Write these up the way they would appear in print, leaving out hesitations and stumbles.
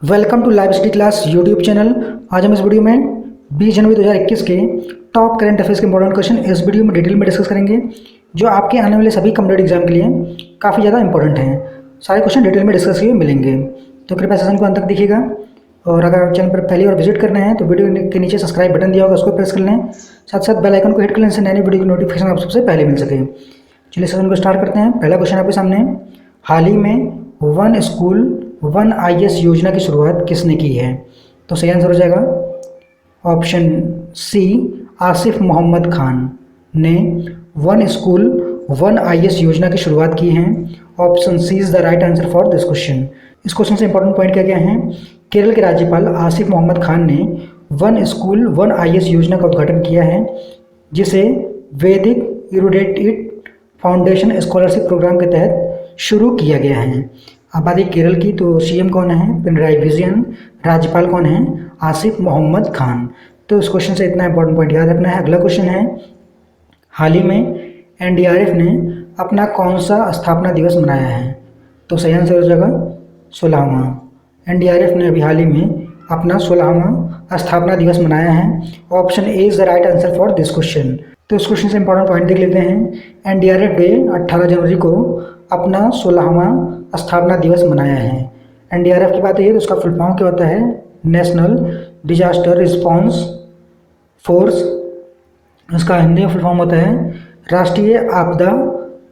Welcome to live study class YouTube channel. आज हम इस वीडियो में 20 जनवरी 2021 के टॉप करंट अफेयर्स के इंपॉर्टेंट क्वेश्चन इस वीडियो में डिटेल में डिस्कस करेंगे, जो आपके आने वाले सभी कॉम्पिटेटिव एग्जाम के लिए काफ़ी ज़्यादा इंपॉर्टेंट हैं। सारे क्वेश्चन डिटेल में डिस्कस किए मिलेंगे, तो कृपया सेशन को अंत तक देखिएगा। और अगर आप चैनल पर पहली बार विजिट करना है तो वीडियो के नीचे सब्सक्राइब बटन दिया होगा, उसको प्रेस कर लें। साथ साथ बेल आइकन को हिट कर लें, नई वीडियो की नोटिफिकेशन आप सबसे पहले मिल सके। चलिए सेशन को स्टार्ट करते हैं। पहला क्वेश्चन आपके सामने, हाल ही में वन स्कूल वन IAS योजना की शुरुआत किसने की है? तो सही आंसर हो जाएगा ऑप्शन सी, आसिफ मोहम्मद खान ने वन स्कूल वन IAS योजना की शुरुआत की है। Option C is the right answer for this question. इस क्वेश्चन से इंपॉर्टेंट पॉइंट क्या क्या है? केरल के राज्यपाल आसिफ मोहम्मद खान ने वन स्कूल वन IAS योजना का उद्घाटन किया है, जिसे वैदिक इरुडेटेड फाउंडेशन स्कॉलरशिप प्रोग्राम के तहत शुरू किया गया है। अब बात है केरल की, तो CM कौन है? पिनराई विजयन। राज्यपाल कौन है? आसिफ मोहम्मद खान। तो इस क्वेश्चन से इतना इंपॉर्टेंट पॉइंट याद रखना है। अगला क्वेश्चन है, हाल ही में NDRF ने अपना कौन सा स्थापना दिवस मनाया है? तो सही आंसर हो जाएगा 16वां। NDRF ने अभी हाल ही में अपना 16वां स्थापना दिवस मनाया है। Option A is the right answer for this question. तो इस क्वेश्चन से इंपॉर्टेंट पॉइंट देख लेते हैं। NDRF डे 18 जनवरी को अपना 16वां स्थापना दिवस मनाया है। NDRF की बात है तो उसका फुल फॉर्म क्या होता है? National disaster response force. इसका हिंदी में फुल फॉर्म होता है राष्ट्रीय आपदा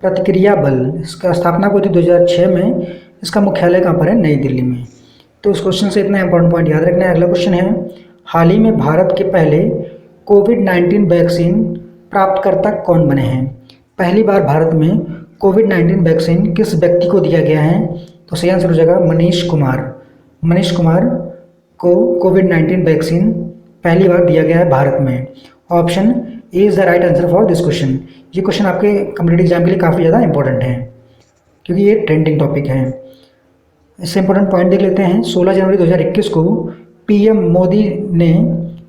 प्रतिक्रिया बल। इसका स्थापना को 2006 में। इसका मुख्यालय कहाँ पर है? नई दिल्ली में। तो इस क्वेश्चन से इतना इंपॉर्टेंट पॉइंट याद रखना है। अगला क्वेश्चन है, हाल ही में भारत के पहले कोविड-19 वैक्सीन प्राप्तकर्ता कौन बने हैं? पहली बार भारत में कोविड-19 वैक्सीन किस व्यक्ति को दिया गया है? तो सही आंसर हो जाएगा मनीष कुमार। मनीष कुमार को कोविड-19 वैक्सीन पहली बार दिया गया है भारत में। Option A is the right answer for this question. ये क्वेश्चन आपके कॉम्पिटेटिव एग्जाम के लिए काफ़ी ज़्यादा इंपॉर्टेंट है, क्योंकि ये ट्रेंडिंग टॉपिक है। इससे इंपॉर्टेंट पॉइंट देख लेते हैं। 16 जनवरी 2021 को PM मोदी ने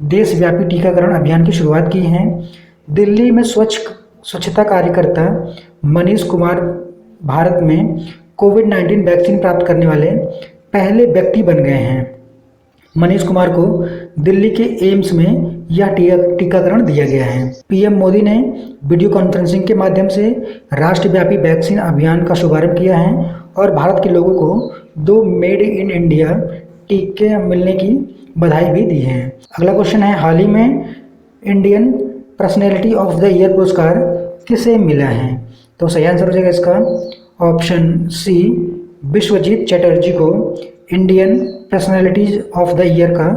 देशव्यापी टीकाकरण अभियान की शुरुआत की है। दिल्ली में स्वच्छता कार्यकर्ता मनीष कुमार भारत में कोविड-19 वैक्सीन प्राप्त करने वाले पहले व्यक्ति बन गए हैं। मनीष कुमार को दिल्ली के एम्स में यह टीकाकरण दिया गया है। PM मोदी ने वीडियो कॉन्फ्रेंसिंग के माध्यम से राष्ट्रव्यापी वैक्सीन अभियान का शुभारंभ किया है और भारत के लोगों को 2 मेड इन इंडिया टीके मिलने की बधाई भी दी है। अगला क्वेश्चन है, हाल ही में Indian personality of the year पुरस्कार किसे मिला है? तो सही आंसर हो जाएगा इसका ऑप्शन सी, विश्वजीत चटर्जी को Indian personalities of the year का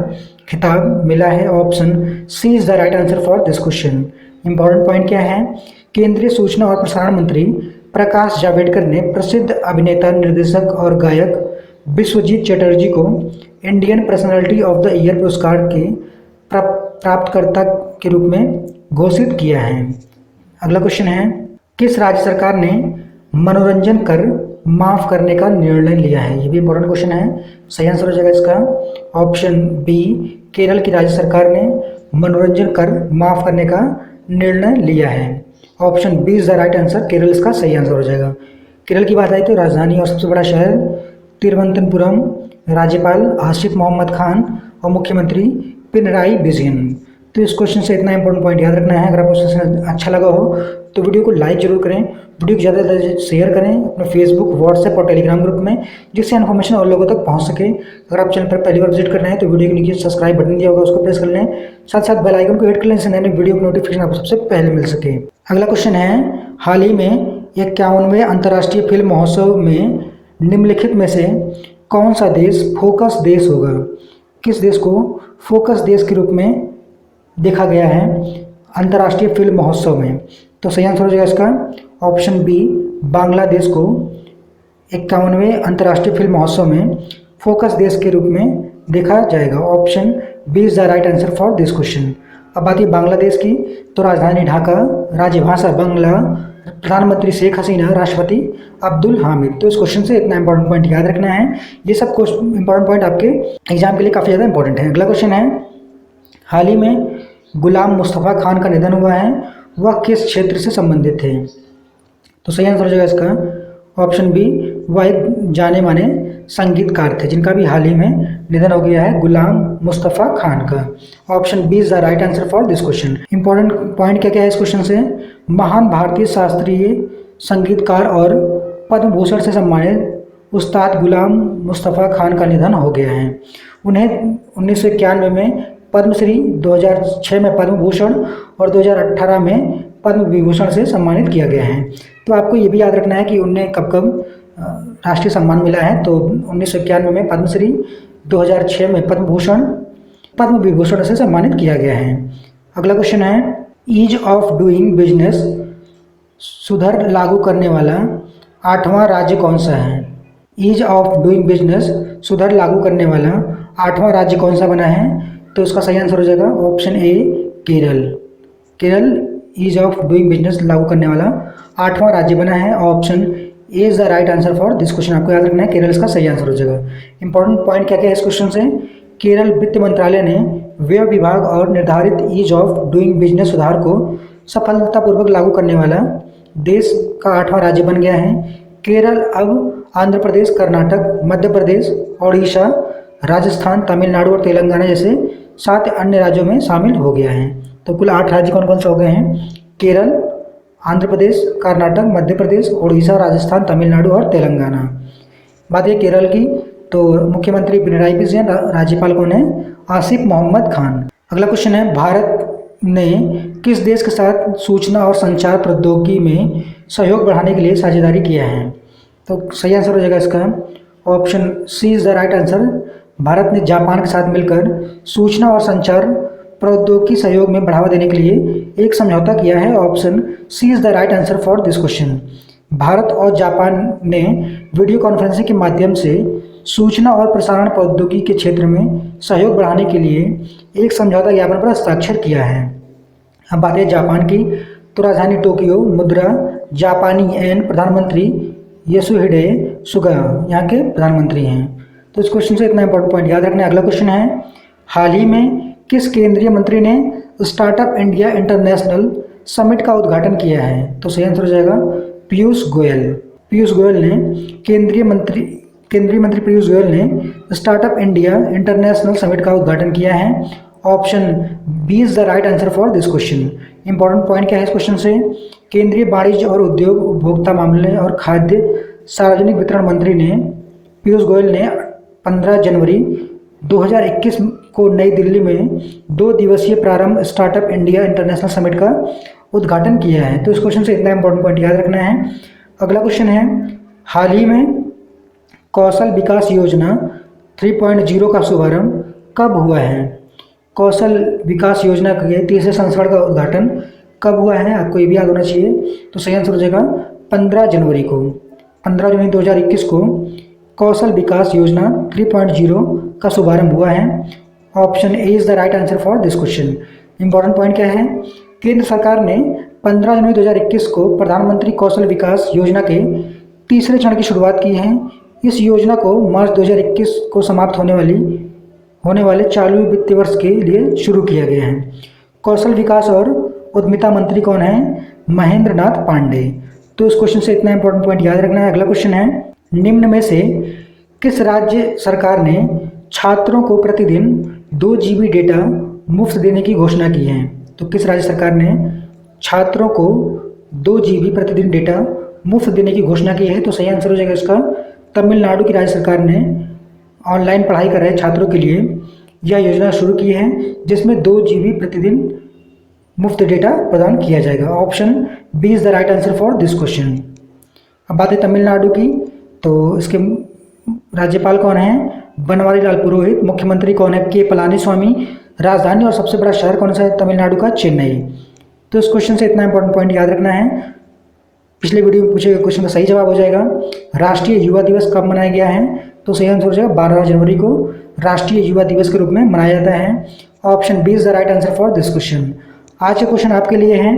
खिताब मिला है। Option C is the right answer for this question. Important point क्या है? केंद्रीय सूचना और प्रसारण मंत्री प्रकाश जावड़ेकर ने प्रसिद्ध अभिनेता, निर्देशक और गायक विश्वजीत चटर्जी को Indian personality of the year पुरस्कार के प्राप्तकर्ता के रूप में घोषित किया है। अगला क्वेश्चन है, किस राज्य सरकार ने मनोरंजन कर माफ करने का निर्णय लिया है? ये भी इंपॉर्टेंट क्वेश्चन है। सही आंसर हो जाएगा इसका ऑप्शन बी, केरल की राज्य सरकार ने मनोरंजन कर माफ करने का निर्णय लिया है। Option B is the right answer. Kerala इसका सही आंसर हो जाएगा। केरल की बात आई तो राजधानी और सबसे बड़ा शहर तिरुवनंतपुरम, राज्यपाल आसिफ मोहम्मद खान और मुख्यमंत्री पिनराई विजयन। तो इस क्वेश्चन से इतना इंपॉर्टेंट पॉइंट याद रखना है। अगर आपको क्वेश्चन अच्छा लगा हो तो वीडियो को लाइक जरूर करें, वीडियो को ज़्यादा से ज़्यादा शेयर करें अपने फेसबुक, व्हाट्सएप और टेलीग्राम ग्रुप में, जिससे इन्फॉर्मेशन और लोगों तक पहुंच सके। अगर आप चैनल पर पहली बार विजिट कर रहे हैं तो वीडियो के नीचे सब्सक्राइब बटन दिया होगा, उसको प्रेस कर लें। साथ साथ बेल आइकन को हिट कर लें, इससे नए वीडियो की नोटिफिकेशन आपको सबसे पहले मिल सके। अगला क्वेश्चन है, हाल ही में 51वें अंतर्राष्ट्रीय फिल्म महोत्सव में निम्नलिखित में से कौन सा देश फोकस देश होगा? किस देश को फोकस देश के रूप में देखा गया है अंतर्राष्ट्रीय फिल्म महोत्सव में? तो सही आंसर हो जाएगा इसका ऑप्शन बी, बांग्लादेश को 51वें अंतर्राष्ट्रीय फिल्म महोत्सव में फोकस देश के रूप में देखा जाएगा। Option B is the right answer for this question. अब बात है बांग्लादेश की, तो राजधानी ढाका, राजभाषा बांग्ला, प्रधानमंत्री शेख हसीना, राष्ट्रपति अब्दुल हामिद। तो इस क्वेश्चन से इतना इंपॉर्टेंट पॉइंट याद रखना है। ये सब इंपॉर्टेंट पॉइंट आपके एग्जाम के लिए काफ़ी ज़्यादा इंपॉर्टेंट है। अगला क्वेश्चन है, हाल ही में गुलाम मुस्तफ़ा खान का निधन हुआ है, वह किस क्षेत्र से संबंधित थे? तो सही आंसर हो जाएगा इसका ऑप्शन बी, वह एक जाने माने संगीतकार थे जिनका भी हाल ही में निधन हो गया है, गुलाम मुस्तफ़ा खान का। Option B is the right answer for this question. Important point क्या क्या है इस क्वेश्चन से, महान भारतीय शास्त्रीय संगीतकार और पद्म भूषण से सम्मानित उस्ताद गुलाम मुस्तफ़ा खान का निधन हो गया है। उन्हें 1991 में पद्मश्री, 2006 में पद्म भूषण और 2018 में पद्म विभूषण से सम्मानित किया गया है। तो आपको ये भी याद रखना है कि उन्हें कब कब राष्ट्रीय सम्मान मिला है। तो 1991 में पद्मश्री, 2006 में पद्म भूषण, पद्म विभूषण से सम्मानित किया गया है। अगला क्वेश्चन है, ईज ऑफ डूइंग बिजनेस सुधर लागू करने वाला 8वां राज्य कौन सा है? ईज ऑफ डूइंग बिजनेस सुधर लागू करने वाला 8वां राज्य कौन सा बना है? तो इसका सही आंसर हो जाएगा option A, Kerala. Kerala ease of doing business लागू करने वाला 8वां राज्य बना है। Option A is the right answer for this question. आपको याद रखना है, केरल इसका सही आंसर हो जाएगा। इंपॉर्टेंट पॉइंट क्या क्या है इस क्वेश्चन से, केरल वित्त मंत्रालय ने व्यय विभाग और निर्धारित ईज ऑफ डूइंग बिजनेस सुधार को सफलतापूर्वक लागू करने वाला देश का 8वां राज्य बन गया है। केरल अब आंध्र प्रदेश, कर्नाटक, मध्य प्रदेश, ओडिशा, राजस्थान, तमिलनाडु और तेलंगाना जैसे 7 अन्य राज्यों में शामिल हो गया है। तो कुल 8 राज्य कौन कौन से हो गए हैं? केरल, आंध्र प्रदेश, कर्नाटक, मध्य प्रदेश, ओडिशा, राजस्थान, तमिलनाडु और तेलंगाना। बात है केरल की, तो मुख्यमंत्री पिनराई विजयन, राज्यपाल कौन है? आसिफ मोहम्मद खान। अगला क्वेश्चन है, भारत ने किस देश के साथ सूचना और संचार प्रौद्योगिकी में सहयोग बढ़ाने के लिए साझेदारी किया है? तो सही आंसर हो जाएगा इसका option C is the right answer. Bharat ने जापान के साथ मिलकर सूचना और संचार प्रौद्योगिकी सहयोग में बढ़ावा देने के लिए एक समझौता किया है। Option C is the right answer for this question. Bharat और जापान ने वीडियो कॉन्फ्रेंसिंग के माध्यम से सूचना और प्रसारण प्रौद्योगिकी के क्षेत्र में सहयोग बढ़ाने के लिए एक समझौता ज्ञापन पर हस्ताक्षर किया है। अब बात है जापान की, तो राजधानी टोक्यो, मुद्रा जापानी एन, प्रधानमंत्री योशिहिडे सुगा यहाँ के प्रधानमंत्री हैं। तो इस क्वेश्चन से इतना इंपॉर्टेंट पॉइंट याद रखना है। अगला क्वेश्चन है, हाल ही में किस केंद्रीय मंत्री ने स्टार्टअप इंडिया इंटरनेशनल समिट का उद्घाटन किया है? तो सही आंसर हो जाएगा पीयूष गोयल। पीयूष गोयल ने केंद्रीय मंत्री पीयूष गोयल ने स्टार्टअप इंडिया इंटरनेशनल समिट का उद्घाटन किया है। Option B is the right answer for this question. Important point क्या है इस क्वेश्चन से, केंद्रीय वाणिज्य और उद्योग, उपभोक्ता मामले और खाद्य सार्वजनिक वितरण मंत्री ने पीयूष गोयल ने 15 जनवरी 2021 को नई दिल्ली में 2 दिवसीय प्रारंभ स्टार्टअप इंडिया इंटरनेशनल समिट का उद्घाटन किया है। तो इस क्वेश्चन से इतना इंपॉर्टेंट पॉइंट याद रखना है। अगला क्वेश्चन है, हाल ही में कौशल विकास योजना 3.0 का शुभारंभ कब हुआ है? कौशल विकास योजना के 3रे संस्करण का उद्घाटन कब हुआ है? आपको ये भी याद होना चाहिए। तो सही आंसर हो जाएगा 15 जनवरी को। 15 जनवरी 2021 को कौशल विकास योजना 3.0 का शुभारंभ हुआ है। Option A is the right answer for this question. Important point क्या है, केंद्र सरकार ने 15 जनवरी 2021 को प्रधानमंत्री कौशल विकास योजना के 3रे चरण की शुरुआत की है। इस योजना को मार्च 2021 को समाप्त होने वाले चालू वित्तीय वर्ष के लिए शुरू किया गया है। कौशल विकास और उद्यमिता मंत्री कौन है? महेंद्र नाथ पांडे। तो इस क्वेश्चन से इतना इंपॉर्टेंट पॉइंट याद रखना है। अगला क्वेश्चन है, निम्न में से किस राज्य सरकार ने छात्रों को प्रतिदिन 2 GB डेटा मुफ्त देने की घोषणा की है? तो किस राज्य सरकार ने छात्रों को 2 GB प्रतिदिन डेटा मुफ्त देने की घोषणा की है? तो सही आंसर हो जाएगा इसका तमिलनाडु की राज्य सरकार ने ऑनलाइन पढ़ाई कर रहे छात्रों के लिए यह योजना शुरू की है, जिसमें 2 GB प्रतिदिन मुफ्त डेटा प्रदान किया जाएगा। Option B is the right answer for this question. अब बात है तमिलनाडु की, तो इसके राज्यपाल कौन है? बनवारी लाल पुरोहित। मुख्यमंत्री कौन है? के पलानी स्वामी। राजधानी और सबसे बड़ा शहर कौन सा है तमिलनाडु का? चेन्नई। तो इस क्वेश्चन से इतना इंपॉर्टेंट पॉइंट याद रखना है। पिछले वीडियो में पूछे गए क्वेश्चन का सही जवाब हो जाएगा, राष्ट्रीय युवा दिवस कब मनाया गया है? तो सही आंसर हो जाएगा 12 जनवरी को राष्ट्रीय युवा दिवस के रूप में मनाया जाता है। Option B is the right answer for this question. आज के क्वेश्चन आपके लिए हैं,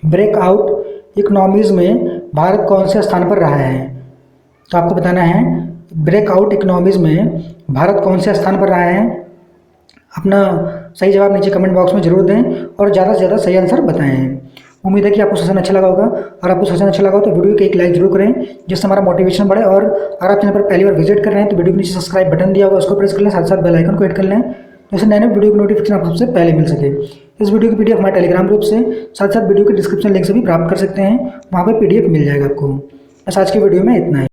ब्रेकआउट इकोनॉमीज में भारत कौन से स्थान पर रहा है? तो आपको बताना है ब्रेकआउट इकोनॉमीज में भारत कौन से स्थान पर रहा है। अपना सही जवाब नीचे कमेंट बॉक्स में जरूर दें और ज़्यादा से ज़्यादा सही आंसर बताएं। उम्मीद है कि आपको सेशन अच्छा लगा होगा। और आपको सेशन अच्छा लगा हो तो वीडियो को एक लाइक जरूर करें, जिससे हमारा मोटिवेशन बढ़े। और अगर आप चैनल पर पहली बार विजिट कर रहे हैं तो वीडियो के नीचे सब्सक्राइब बटन दिया होगा, उसको प्रेस कर लें, साथ साथ बेल आइकन को हिट कर लें, जैसे नए नए वीडियो की नोटिफिकेशन आपको सबसे पहले मिल सके। इस वीडियो की पीडीएफ हमारे टेलीग्राम ग्रुप से, साथ साथ वीडियो के डिस्क्रिप्शन लिंक से भी प्राप्त कर सकते हैं, वहाँ पर पीडीएफ मिल जाएगा आपको। बस आज की वीडियो में इतना ही।